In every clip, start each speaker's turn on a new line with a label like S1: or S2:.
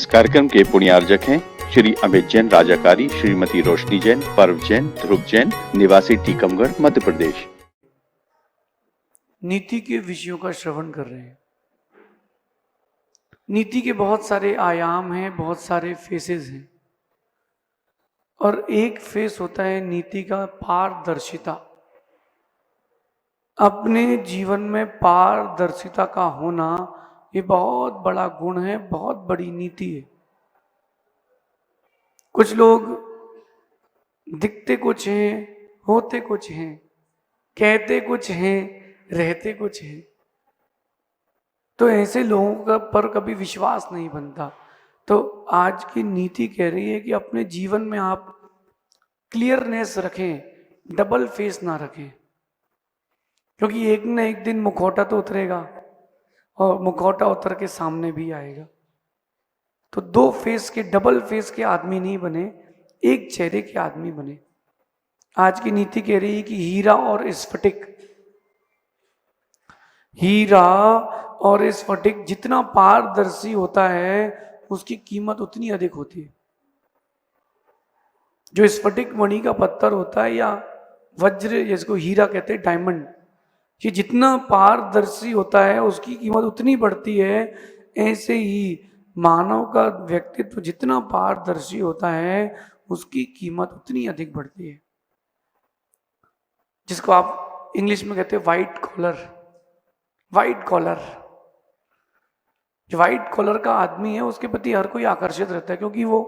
S1: इस कार्यक्रम के पुण्यार्जक हैं श्री अमित जैन राजाकारी, श्रीमती रोशनी जैन, पर्व जैन, ध्रुव जैन, निवासी टीकमगढ़, मध्य प्रदेश।
S2: नीति के विषयों का श्रवण कर रहे हैं। नीति के बहुत सारे आयाम हैं, बहुत सारे फेसेस हैं, और एक फेस होता है नीति का पारदर्शिता। अपने जीवन में पारदर्शिता का होना ये बहुत बड़ा गुण है, बहुत बड़ी नीति है। कुछ लोग दिखते कुछ हैं, होते कुछ हैं, कहते कुछ हैं, रहते कुछ हैं, तो ऐसे लोगों का पर कभी विश्वास नहीं बनता। तो आज की नीति कह रही है कि अपने जीवन में आप क्लियरनेस रखें, डबल फेस ना रखें, क्योंकि एक न एक दिन मुखौटा तो उतरेगा और मुखौटा उतर के सामने भी आएगा। तो दो फेस के, डबल फेस के आदमी नहीं बने, एक चेहरे के आदमी बने। आज की नीति कह रही है कि हीरा और स्फटिक, हीरा और स्फटिक जितना पारदर्शी होता है उसकी कीमत उतनी अधिक होती है। जो स्फटिक मणि का पत्थर होता है या वज्र, जिसको हीरा कहते हैं, डायमंड, ये जितना पारदर्शी होता है उसकी कीमत उतनी बढ़ती है। ऐसे ही मानव का व्यक्तित्व जितना पारदर्शी होता है उसकी कीमत उतनी अधिक बढ़ती है, जिसको आप इंग्लिश में कहते हैं वाइट कॉलर। वाइट कॉलर, जो वाइट कॉलर का आदमी है उसके प्रति हर कोई आकर्षित रहता है, क्योंकि वो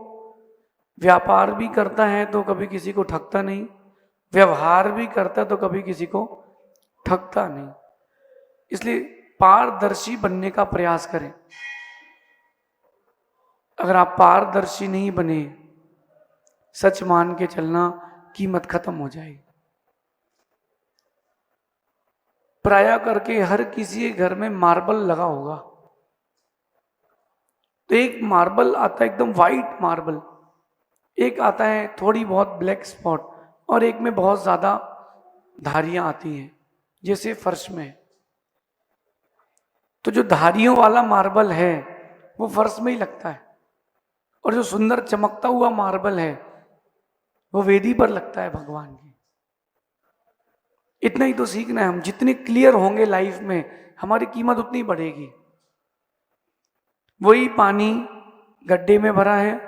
S2: व्यापार भी करता है तो कभी किसी को ठगता नहीं, व्यवहार भी करता है तो कभी किसी को ठगता नहीं। इसलिए पारदर्शी बनने का प्रयास करें। अगर आप पारदर्शी नहीं बने, सच मान के चलना, कीमत खत्म हो जाएगी। प्राय करके हर किसी के घर में मार्बल लगा होगा, तो एक मार्बल आता है एकदम वाइट मार्बल, एक आता है थोड़ी बहुत ब्लैक स्पॉट, और एक में बहुत ज्यादा धारियां आती हैं जैसे फर्श में। तो जो धारियों वाला मार्बल है वो फर्श में ही लगता है, और जो सुंदर चमकता हुआ मार्बल है वो वेदी पर लगता है भगवान की। इतना ही तो सीखना है। हम जितने क्लियर होंगे लाइफ में, हमारी कीमत उतनी बढ़ेगी। वही पानी गड्ढे में भरा है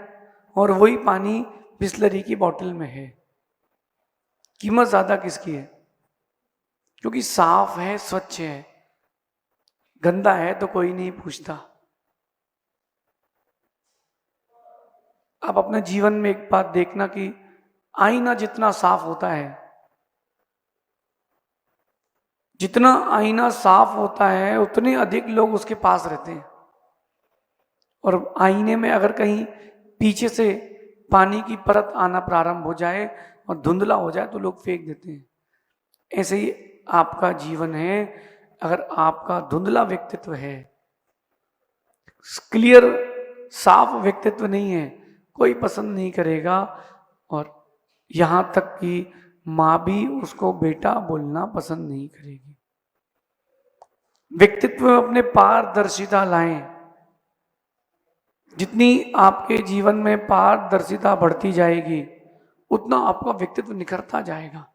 S2: और वही पानी बिस्लरी की बोतल में है, कीमत ज्यादा किसकी है? क्योंकि साफ है, स्वच्छ है। गंदा है तो कोई नहीं पूछता। आप अपने जीवन में एक बात देखना कि आईना जितना साफ होता है, जितना आईना साफ होता है उतने अधिक लोग उसके पास रहते हैं। और आईने में अगर कहीं पीछे से पानी की परत आना प्रारंभ हो जाए और धुंधला हो जाए तो लोग फेंक देते हैं। ऐसे ही आपका जीवन है। अगर आपका धुंधला व्यक्तित्व है, क्लियर साफ व्यक्तित्व नहीं है, कोई पसंद नहीं करेगा, और यहां तक कि मां भी उसको बेटा बोलना पसंद नहीं करेगी। व्यक्तित्व में अपने पारदर्शिता लाएं। जितनी आपके जीवन में पारदर्शिता बढ़ती जाएगी उतना आपका व्यक्तित्व निखरता जाएगा।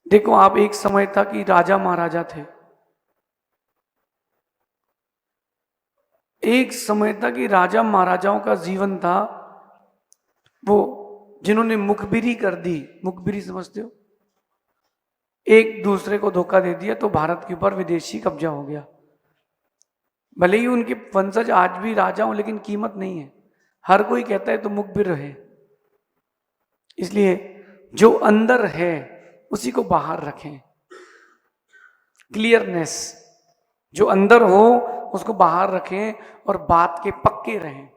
S2: देखो, आप एक समय था कि राजा महाराजा थे, एक समय था कि राजा महाराजाओं का जीवन था, वो जिन्होंने मुखबिरी कर दी। मुखबिरी समझते हो? एक दूसरे को धोखा दे दिया तो भारत के ऊपर विदेशी कब्जा हो गया। भले ही उनके वंशज आज भी राजा हो, लेकिन कीमत नहीं है। हर कोई कहता है तो मुखबिर रहे। इसलिए जो अंदर है उसी को बाहर रखें। क्लियरनेस, जो अंदर हो उसको बाहर रखें और बात के पक्के रहें।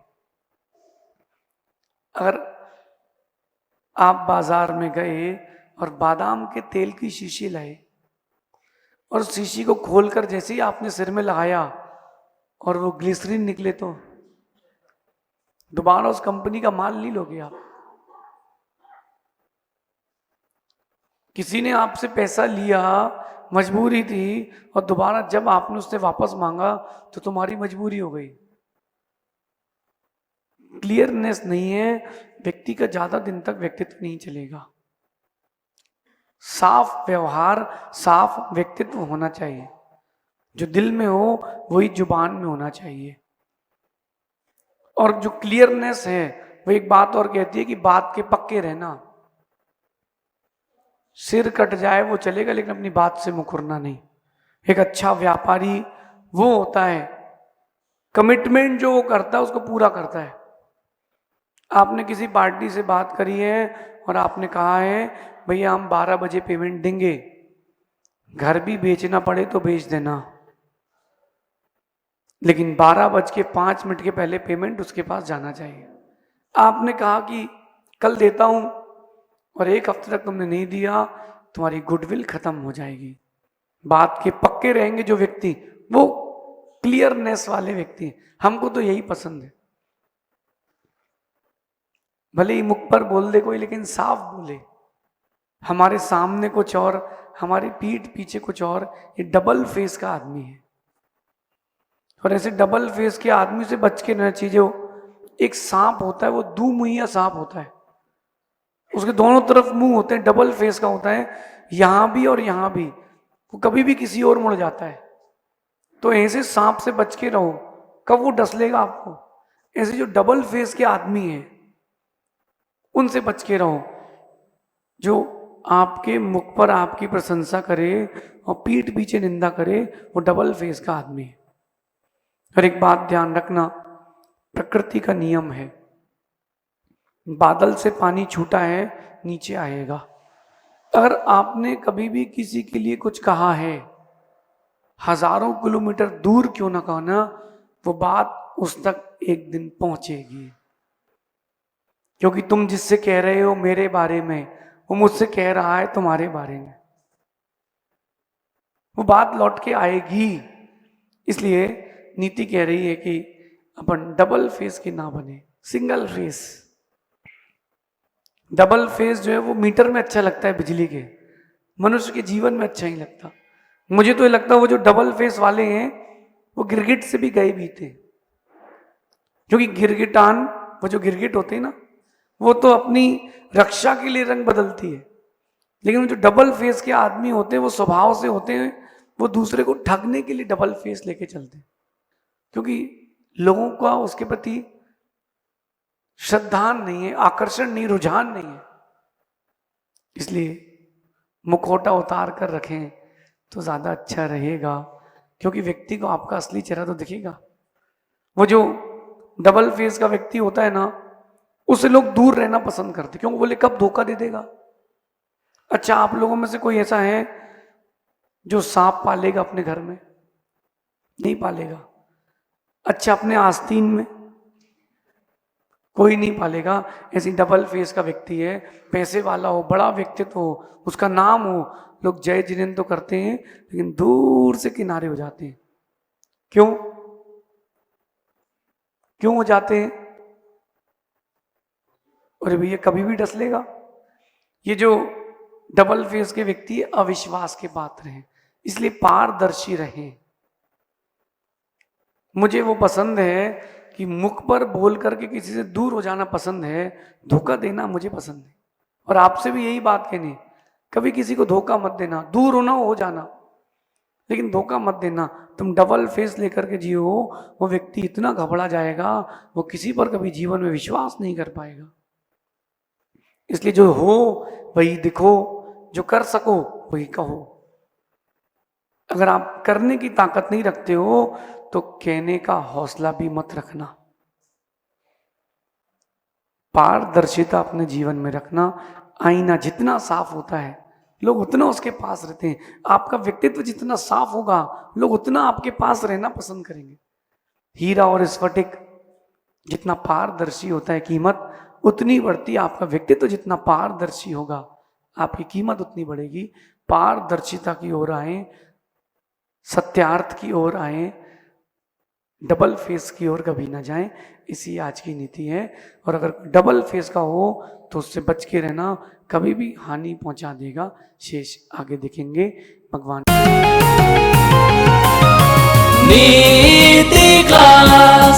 S2: अगर आप बाजार में गए और बादाम के तेल की शीशी लाए और शीशी को खोलकर जैसे ही आपने सिर में लगाया और वो ग्लिसरीन निकले, तो दोबारा उस कंपनी का माल नहीं लोगे आप। किसी ने आपसे पैसा लिया मजबूरी थी और दोबारा जब आपने उससे वापस मांगा तो तुम्हारी मजबूरी हो गई। क्लियरनेस नहीं है, व्यक्ति का ज्यादा दिन तक व्यक्तित्व नहीं चलेगा। साफ व्यवहार, साफ व्यक्तित्व होना चाहिए। जो दिल में हो वही जुबान में होना चाहिए। और जो क्लियरनेस है वो एक बात और कहती है कि बात के पक्के रहना। सिर कट जाए वो चलेगा, लेकिन अपनी बात से मुकरना नहीं। एक अच्छा व्यापारी वो होता है, कमिटमेंट जो वो करता है उसको पूरा करता है। आपने किसी पार्टी से बात करी है और आपने कहा है भैया हम 12 बजे पेमेंट देंगे, घर भी बेचना पड़े तो बेच देना, लेकिन 12:05 के पहले पेमेंट उसके पास जाना चाहिए। आपने कहा कि कल देता हूं और 1 हफ्ते तक तुमने नहीं दिया, तुम्हारी गुडविल खत्म हो जाएगी। बात के पक्के रहेंगे जो व्यक्ति, वो क्लियरनेस वाले व्यक्ति। हमको तो यही पसंद है। भले ही मुख पर बोल दे कोई, लेकिन साफ बोले। हमारे सामने कुछ और, हमारी पीठ पीछे कुछ और। ये डबल फेस का आदमी है और ऐसे डबल फेस के आदमी से बच के रहना चाहिए। जो एक सांप होता है वो दो मुहैया सांप होता है, उसके दोनों तरफ मुंह होते हैं, डबल फेस का होता है, यहां भी और यहां भी। वो कभी भी किसी और मुड़ जाता है। तो ऐसे सांप से बच के रहो, कब वो डस लेगा आपको। ऐसे जो डबल फेस के आदमी हैं उनसे बच के रहो, जो आपके मुख पर आपकी प्रशंसा करे और पीठ पीछे निंदा करे, वो डबल फेस का आदमी है। और एक बात ध्यान रखना, प्रकृति का नियम है, बादल से पानी छूटा है नीचे आएगा। अगर आपने कभी भी किसी के लिए कुछ कहा है, हजारों किलोमीटर दूर क्यों ना कहो ना, वो बात उस तक एक दिन पहुंचेगी। क्योंकि तुम जिससे कह रहे हो मेरे बारे में, वो मुझसे कह रहा है तुम्हारे बारे में। वो बात लौट के आएगी। इसलिए नीति कह रही है कि अपन डबल फेस के ना बने, सिंगल फेस। डबल फेस जो है वो मीटर में अच्छा लगता है बिजली के, मनुष्य के जीवन में अच्छा नहीं लगता। मुझे तो ये लगता है वो जो डबल फेस वाले हैं वो गिरगिट से भी गए भी थे। क्योंकि गिरगिटान, वो जो गिरगिट होते हैं ना, वो तो अपनी रक्षा के लिए रंग बदलती है, लेकिन वो जो डबल फेस के आदमी होते हैं वो स्वभाव से होते हैं, वो दूसरे को ठगने के लिए डबल फेस लेके चलते हैं। क्योंकि लोगों का उसके प्रति श्रद्धा नहीं है, आकर्षण नहीं, रुझान नहीं है। इसलिए मुखौटा उतार कर रखें तो ज्यादा अच्छा रहेगा, क्योंकि व्यक्ति को आपका असली चेहरा तो दिखेगा। वो जो डबल फेस का व्यक्ति होता है ना, उससे लोग दूर रहना पसंद करते, क्योंकि बोले कब धोखा दे देगा। अच्छा, आप लोगों में से कोई ऐसा है जो सांप पालेगा अपने घर में? नहीं पालेगा। अच्छा, अपने आस्तीन में कोई नहीं पालेगा। ऐसी डबल फेस का व्यक्ति है, पैसे वाला हो, बड़ा व्यक्तित्व हो, उसका नाम हो, लोग जय जिनेंद्र तो करते हैं लेकिन दूर से किनारे हो जाते हैं। क्यों क्यों हो जाते हैं? अरे भैया कभी भी डस लेगा। ये जो डबल फेस के व्यक्ति अविश्वास के पात्र हैं, इसलिए पारदर्शी रहें। मुझे वो पसंद है कि मुख पर बोल करके किसी से दूर हो जाना पसंद है, धोखा देना मुझे पसंद है। और आपसे भी यही बात कहनी, कभी किसी को धोखा मत देना। दूर होना हो जाना, लेकिन धोखा मत देना। तुम डबल फेस लेकर के जियो, वो व्यक्ति इतना घबरा जाएगा, वो किसी पर कभी जीवन में विश्वास नहीं कर पाएगा। इसलिए जो हो वही दिखो, जो कर सको वही कहो। अगर आप करने की ताकत नहीं रखते हो तो कहने का हौसला भी मत रखना। पारदर्शिता अपने जीवन में रखना। आईना जितना साफ होता है लोग उतना उसके पास रहते हैं। आपका व्यक्तित्व जितना साफ होगा लोग उतना आपके पास रहना पसंद करेंगे। हीरा और स्फटिक जितना पारदर्शी होता है कीमत उतनी बढ़ती है। आपका व्यक्तित्व जितना पारदर्शी होगा आपकी कीमत उतनी बढ़ेगी। पारदर्शिता की ओर आए, सत्यार्थ की ओर आए, डबल फेस की ओर कभी ना जाएं। इसी आज की नीति है। और अगर डबल फेस का हो तो उससे बच के रहना, कभी भी हानि पहुंचा देगा। शेष आगे देखेंगे। भगवान।
S3: नीति क्लास